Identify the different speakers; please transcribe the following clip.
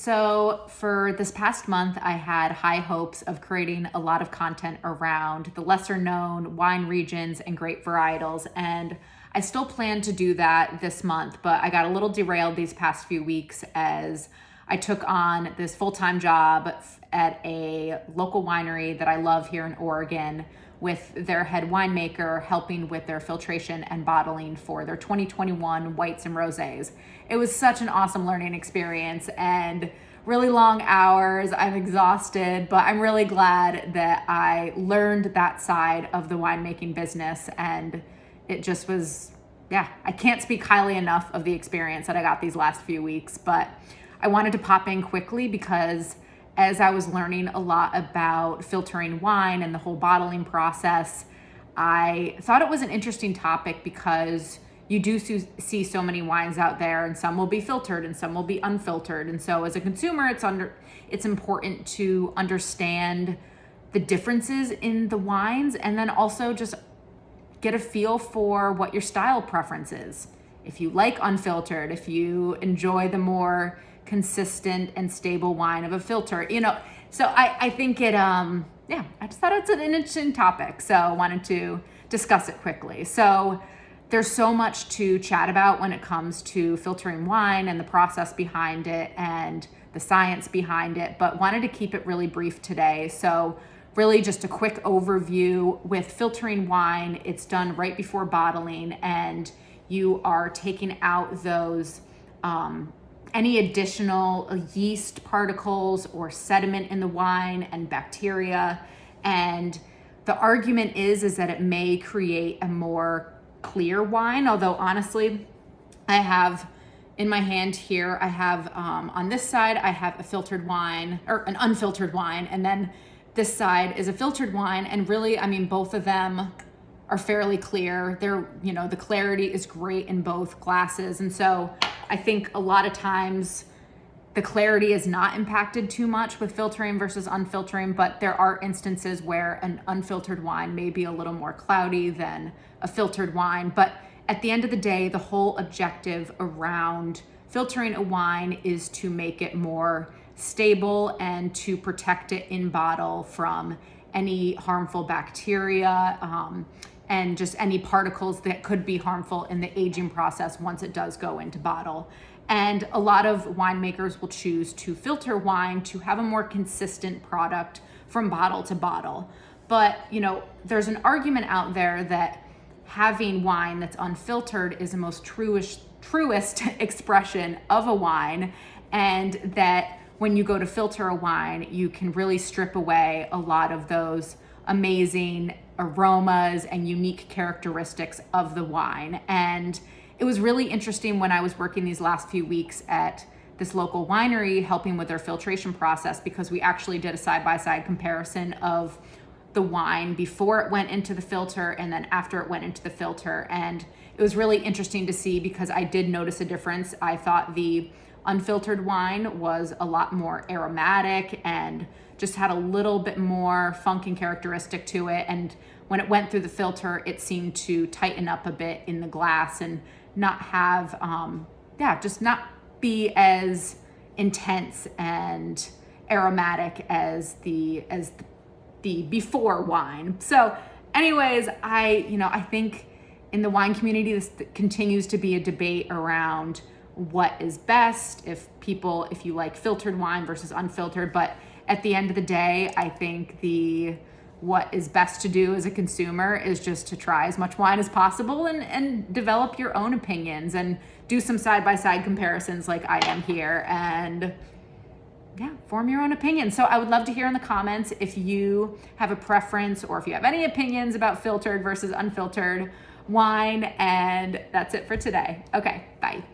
Speaker 1: So for this past month, I had high hopes of creating a lot of content around the lesser known wine regions and grape varietals. And I still plan to do that this month, but I got a little derailed these past few weeks as I took on this full-time job at a local winery that I love here in Oregon with their head winemaker, helping with their filtration and bottling for their 2021 whites and rosés. It was such an awesome learning experience and really long hours. I'm exhausted, but I'm really glad that I learned that side of the winemaking business, and it just was, I can't speak highly enough of the experience that I got these last few weeks, but I wanted to pop in quickly because as I was learning a lot about filtering wine and the whole bottling process, I thought it was an interesting topic because you do see so many wines out there, and some will be filtered and some will be unfiltered. And so as a consumer, it's important to understand the differences in the wines and then also just get a feel for what your style preference is. If you like unfiltered, if you enjoy the more consistent and stable wine of a filter, so I think it, I just thought it's an interesting topic. So I wanted to discuss it quickly. So there's so much to chat about when it comes to filtering wine and the process behind it and the science behind it, but wanted to keep it really brief today. So really just a quick overview with filtering wine. It's done right before bottling, and you are taking out those, any additional yeast particles or sediment in the wine and bacteria. And the argument is that it may create a more clear wine, although honestly, I have in my hand here, I have on this side, I have a filtered wine or an unfiltered wine, and then this side is a filtered wine. And really, both of them are fairly clear. They're, the clarity is great in both glasses. And so I think a lot of times the clarity is not impacted too much with filtering versus unfiltering, but there are instances where an unfiltered wine may be a little more cloudy than a filtered wine. But at the end of the day, the whole objective around filtering a wine is to make it more stable and to protect it in bottle from any harmful bacteria, and just any particles that could be harmful in the aging process once it does go into bottle. And a lot of winemakers will choose to filter wine to have a more consistent product from bottle to bottle. But, there's an argument out there that having wine that's unfiltered is the most truest expression of a wine, and that when you go to filter a wine, you can really strip away a lot of those amazing aromas and unique characteristics of the wine. And it was really interesting when I was working these last few weeks at this local winery helping with their filtration process, because we actually did a side-by-side comparison of the wine before it went into the filter and then after it went into the filter. And it was really interesting to see because I did notice a difference. I thought the unfiltered wine was a lot more aromatic and just had a little bit more funk and characteristic to it. And when it went through the filter, it seemed to tighten up a bit in the glass and not have, just not be as intense and aromatic as the before wine. So anyways, I think in the wine community, this continues to be a debate around what is best, if you like filtered wine versus unfiltered. But at the end of the day, I think what is best to do as a consumer is just to try as much wine as possible and develop your own opinions and do some side-by-side comparisons like I am here, and form your own opinion. So I would love to hear in the comments if you have a preference or if you have any opinions about filtered versus unfiltered wine. And that's it for today. Okay, bye.